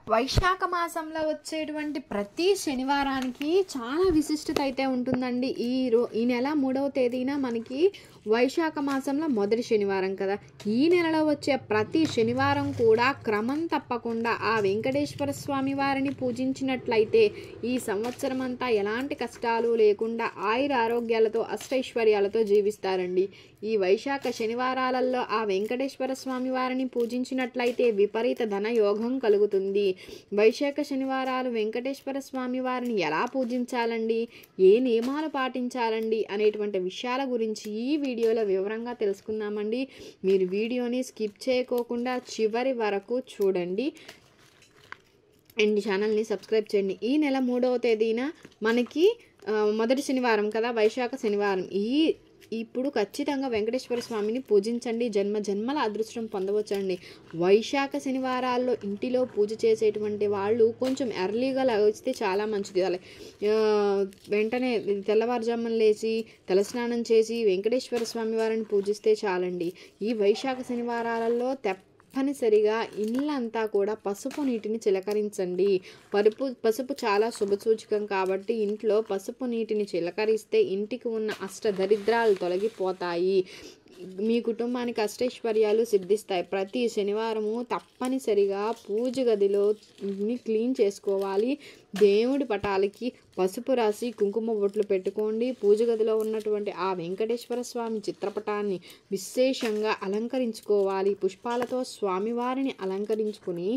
వైశాఖ మాసంలో వచ్చేటువంటి ప్రతి శనివారానికి చాలా విశిష్టత అయితే ఉంటుందండి. ఈ నెల 3వ తేదీన మనకి వైశాఖ మాసంలో మొదటి శనివారం కదా. ఈ నెలలో వచ్చే ప్రతి శనివారం కూడా క్రమం తప్పకుండా ఆ వెంకటేశ్వర స్వామి వారిని పూజించినట్లయితే ఈ సంవత్సరం అంతా ఎలాంటి కష్టాలు లేకుండా ఆయుర ఆరోగ్యాలతో అష్టైశ్వర్యాలతో జీవిస్తారండి. ఈ వైశాఖ శనివారాలలో ఆ వెంకటేశ్వర స్వామి వారిని పూజించినట్లయితే విపరీత ధన యోగం కలుగుతుంది. వైశాఖ శనివారాలు వెంకటేశ్వర స్వామి వారిని ఎలా పూజించాలండి, ఏ నియమాలు పాటించాలండి అనేటువంటి విషయాల గురించి ఈ వీడియోలో వివరంగా తెలుసుకుందామండి. మీరు వీడియోని స్కిప్ చేయకోకుండా చివరి వరకు చూడండి అండ్ ఛానల్ని సబ్స్క్రైబ్ చేయండి. ఈ నెల 3వ తేదీన మనకి మొదటి శనివారం కదా, వైశాఖ శనివారం. ఇప్పుడు ఖచ్చితంగా వెంకటేశ్వర స్వామిని పూజించండి, జన్మల అదృష్టం పొందవచ్చండి. వైశాఖ శనివారాల్లో ఇంటిలో పూజ చేసేటువంటి వాళ్ళు కొంచెం ఎర్లీగా లేస్తే చాలా మంచిది. వెంటనే తెల్లవారుజామున లేచి తలస్నానం చేసి వెంకటేశ్వర స్వామి వారిని పూజిస్తే చాలండి. ఈ వైశాఖ శనివారాలలో తప్పనిసరిగా ఇల్లంతా కూడా పసుపు నీటిని చిలకరించండి. పసుపు చాలా శుభసూచకం కాబట్టి ఇంట్లో పసుపు నీటిని చిలకరిస్తే ఇంటికి ఉన్న అష్టదరిద్రాలు తొలగిపోతాయి, మీ కుటుంబానికి అష్టైశ్వర్యాలు సిద్ధిస్తాయి. ప్రతి శనివారము తప్పనిసరిగా పూజ గదిలో క్లీన్ చేసుకోవాలి. దేవుడి పటాలకి పసుపు రాసి కుంకుమ బొట్లు పెట్టుకోండి. పూజ గదిలో ఉన్నటువంటి ఆ వెంకటేశ్వర స్వామి చిత్రపటాన్ని విశేషంగా అలంకరించుకోవాలి. పుష్పాలతో స్వామివారిని అలంకరించుకుని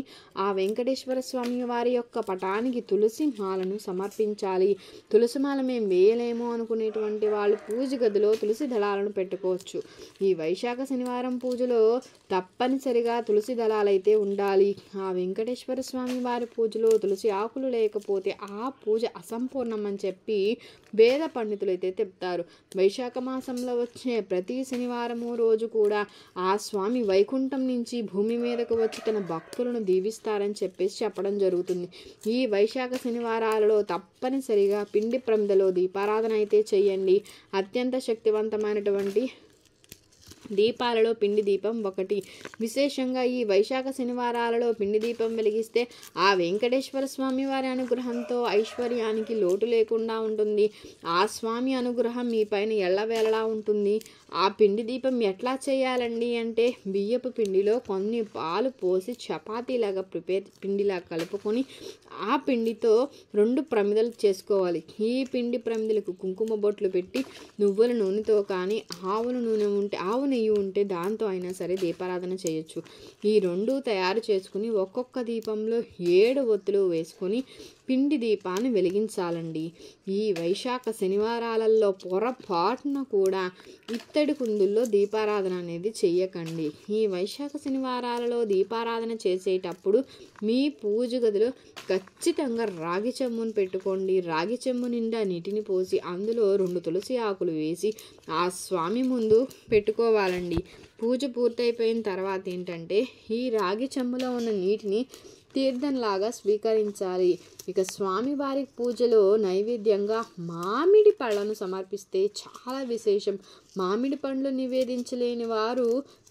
ఆ వెంకటేశ్వర స్వామి వారి యొక్క పటానికి తులసి మాలను సమర్పించాలి. తులసి మాల మేము వేయలేము అనుకునేటువంటి వాళ్ళు పూజ గదిలో తులసి దళాలను పెట్టుకోవచ్చు. ఈ వైశాఖ శనివారం పూజలో తప్పనిసరిగా తులసి దళాలైతే ఉండాలి. ఆ వెంకటేశ్వర స్వామి వారి పూజలో తులసి ఆకులు లేకపోతే ఆ పూజ అసంపూర్ణం అని చెప్పి వేద పండితులు అయితే చెప్తారు. వైశాఖ మాసంలో వచ్చే ప్రతి శనివారము రోజు కూడా ఆ స్వామి వైకుంఠం నుంచి భూమి మీదకు వచ్చి తన భక్తులను దీవిస్తారని చెప్పేసి చెప్పడం జరుగుతుంది. ఈ వైశాఖ శనివారాలలో తప్పనిసరిగా పిండి ప్రమిదలో దీపారాధన అయితే చేయండి. అత్యంత శక్తివంతమైనటువంటి దీపాలలో పిండి దీపం ఒకటి. విశేషంగా ఈ వైశాఖ శనివారాలలో పిండి దీపం వెలిగిస్తే ఆ వెంకటేశ్వర స్వామి వారి అనుగ్రహంతో ఐశ్వర్యానికి లోటు లేకుండా ఉంటుంది. ఆ స్వామి అనుగ్రహం మీ పైన ఎల్లవేళలా ఉంటుంది. ఆ పిండి దీపం ఎట్లా చేయాలండి అంటే బియ్యపు పిండిలో కొన్ని పాలు పోసి చపాతీలాగా పిండిలా కలుపుకొని ఆ పిండితో 2 ప్రమిదలు చేసుకోవాలి. ఈ పిండి ప్రమిదలకు కుంకుమ బొట్లు పెట్టి నువ్వుల నూనెతో కానీ ఆవు నెయ్యి ఉంటే దాంతో అయినా సరే దీపారాధన చేయొచ్చు. ఈ 2 తయారు చేసుకుని ఒక్కొక్క దీపంలో 7 ఒత్తులు వేసుకొని పిండి దీపాన్ని వెలిగించాలండి. ఈ వైశాఖ శనివారాలలో పొరపాటున కూడా ఇత్తడి కుందుల్లో దీపారాధన అనేది చెయ్యకండి. ఈ వైశాఖ శనివారాలలో దీపారాధన చేసేటప్పుడు మీ పూజ గదిలో ఖచ్చితంగా రాగి చెంబును పెట్టుకోండి. రాగి చెంబు నిండా నీటిని పోసి అందులో 2 తులసి ఆకులు వేసి ఆ స్వామి ముందు పెట్టుకోవాలండి. పూజ పూర్తయిపోయిన తర్వాత ఏంటంటే ఈ రాగి చెంబులో ఉన్న నీటిని తీర్థంలాగా స్వీకరించాలి. ఇక స్వామివారి పూజలో నైవేద్యంగా మామిడి పళ్ళను సమర్పిస్తే చాలా విశేషం. మామిడి పండ్లు నివేదించలేని వారు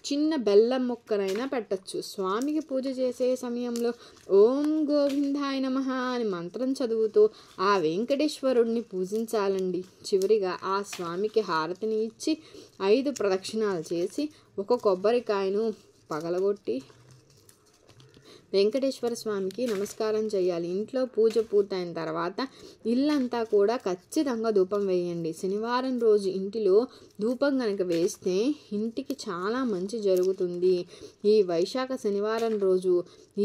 చిన్న బెల్లం ముక్కనైనా పెట్టచ్చు. స్వామికి పూజ చేసే సమయంలో ఓం గోవిందాయ నమః అని మంత్రం చదువుతూ ఆ వెంకటేశ్వరుడిని పూజించాలండి. చివరిగా ఆ స్వామికి హారతిని ఇచ్చి 5 ప్రదక్షిణాలు చేసి ఒక కొబ్బరికాయను పగలగొట్టి వెంకటేశ్వర స్వామికి నమస్కారం చేయాలి. ఇంట్లో పూజ పూర్తయిన తర్వాత ఇల్లంతా కూడా ఖచ్చితంగా ధూపం వేయండి. శనివారం రోజు ఇంటిలో ధూపం కనుక వేస్తే ఇంటికి చాలా మంచి జరుగుతుంది. ఈ వైశాఖ శనివారం రోజు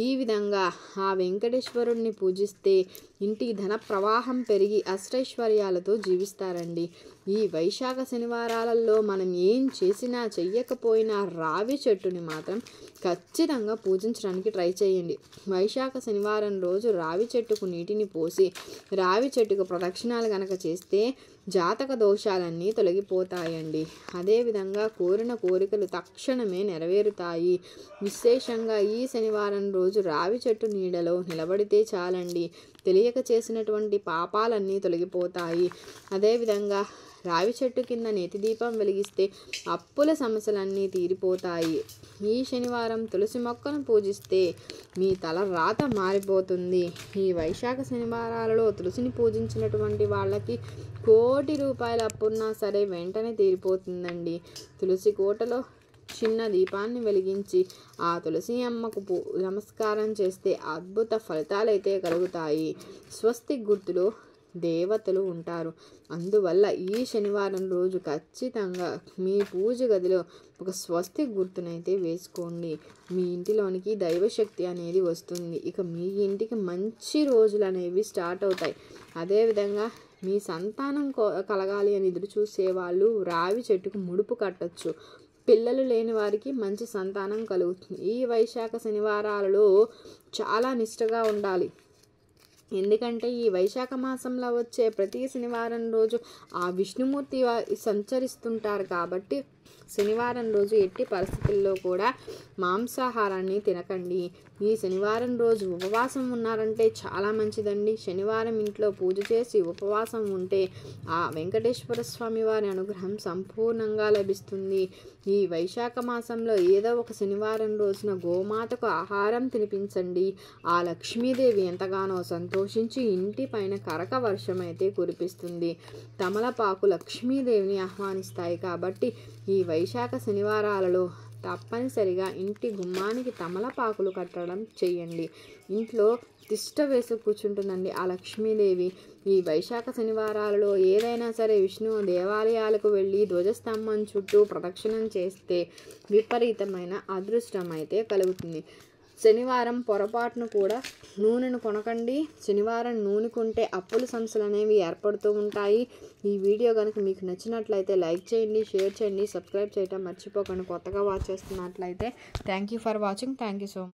ఈ విధంగా ఆ వెంకటేశ్వరుడిని పూజిస్తే ఇంటికి ధన ప్రవాహం పెరిగి అష్టైశ్వర్యాలతో జీవిస్తారండి. ఈ వైశాఖ శనివారాలలో మనం ఏం చేసినా చెయ్యకపోయినా రావి చెట్టుని మాత్రం ఖచ్చితంగా పూజించడానికి ట్రై చేయండి. వైశాఖ శనివారం రోజు రావి చెట్టుకు నీటిని పోసి రావి చెట్టుకు ప్రదక్షిణాలు కనుక చేస్తే జాతక దోషాలన్నీ తొలగిపోతాయండి. అదేవిధంగా కోరిన కోరికలు తక్షణమే నెరవేరుతాయి. విశేషంగా ఈ శనివారం రోజు రావి చెట్టు నీడలో నిలబడితే చాలండి, తెలియక చేసినటువంటి పాపాలన్నీ తొలగిపోతాయి. అదేవిధంగా రావి చెట్టు కింద నేతి దీపం వెలిగిస్తే అప్పుల సమస్యలన్నీ తీరిపోతాయి. ఈ శనివారం తులసి మొక్కను పూజిస్తే మీ తల రాత మారిపోతుంది. ఈ వైశాఖ శనివారాలలో తులసిని పూజించినటువంటి వాళ్ళకి కోటి రూపాయల అప్పున్నా సరే వెంటనే తీరిపోతుందండి. తులసి కోటలో చిన్న దీపాన్ని వెలిగించి ఆ తులసి అమ్మకు నమస్కారం చేస్తే అద్భుత ఫలితాలైతే కలుగుతాయి. స్వస్తి గుర్తులో దేవతలు ఉంటారు. అందువల్ల ఈ శనివారం రోజు ఖచ్చితంగా మీ పూజ గదిలో ఒక స్వస్తి గుర్తునైతే వేసుకోండి. మీ ఇంటిలోనికి దైవశక్తి అనేది వస్తుంది. ఇక మీ ఇంటికి మంచి రోజులు అనేవి స్టార్ట్ అవుతాయి. అదేవిధంగా మీ సంతానం కలగాలి అని ఎదురు చూసేవాళ్ళు రావి చెట్టుకు ముడుపు కట్టచ్చు. పిల్లలు లేని వారికి మంచి సంతానం కలుగుతుంది. ఈ వైశాఖ శనివారాలలో చాలా నిష్టగా ఉండాలి. ఎందుకంటే ఈ వైశాఖ మాసంలో వచ్చే ప్రతి శనివారం రోజు ఆ విష్ణుమూర్తి సంచరిస్తుంటారు కాబట్టి శనివారం రోజు ఎట్టి పరిస్థితుల్లో కూడా మాంసాహారాన్ని తినకండి. ఈ శనివారం రోజు ఉపవాసం ఉన్నారంటే చాలా మంచిదండి. శనివారం ఇంట్లో పూజ చేసి ఉపవాసం ఉంటే ఆ వెంకటేశ్వర స్వామి వారి అనుగ్రహం సంపూర్ణంగా లభిస్తుంది. ఈ వైశాఖ మాసంలో ఏదో ఒక శనివారం రోజున గోమాతకు ఆహారం తినిపించండి. ఆ లక్ష్మీదేవి ఎంతగానో సంతోషించి ఇంటి పైన కరక వర్షం అయితే కురిపిస్తుంది. తమలపాకు లక్ష్మీదేవిని ఆహ్వానిస్తాయి కాబట్టి ఈ వైశాఖ శనివారాలలో తప్పనిసరిగా ఇంటి గుమ్మానికి తమలపాకులు కట్టడం చేయండి. ఇంట్లో తిష్ట వేసి కూర్చుంటుందండి ఆ లక్ష్మీదేవి. ఈ వైశాఖ శనివారాలలో ఏదైనా సరే విష్ణు దేవాలయాలకు వెళ్ళి ధ్వజస్తంభం చుట్టూ ప్రదక్షిణం చేస్తే విపరీతమైన అదృష్టం అయితే కలుగుతుంది. శనివారం పొరపాటును కూడా నూనెను కొనకండి. శనివారం నూనె కొంటే అప్పుల సమస్యలు అనేవి ఏర్పడుతూ ఉంటాయి. ఈ వీడియో కనుక మీకు నచ్చినట్లయితే లైక్ చేయండి, షేర్ చేయండి, సబ్స్క్రైబ్ చేయడం మర్చిపోకండి. కొత్తగా వాచ్ చేస్తున్నట్లయితే thank you for watching. Thank you so much.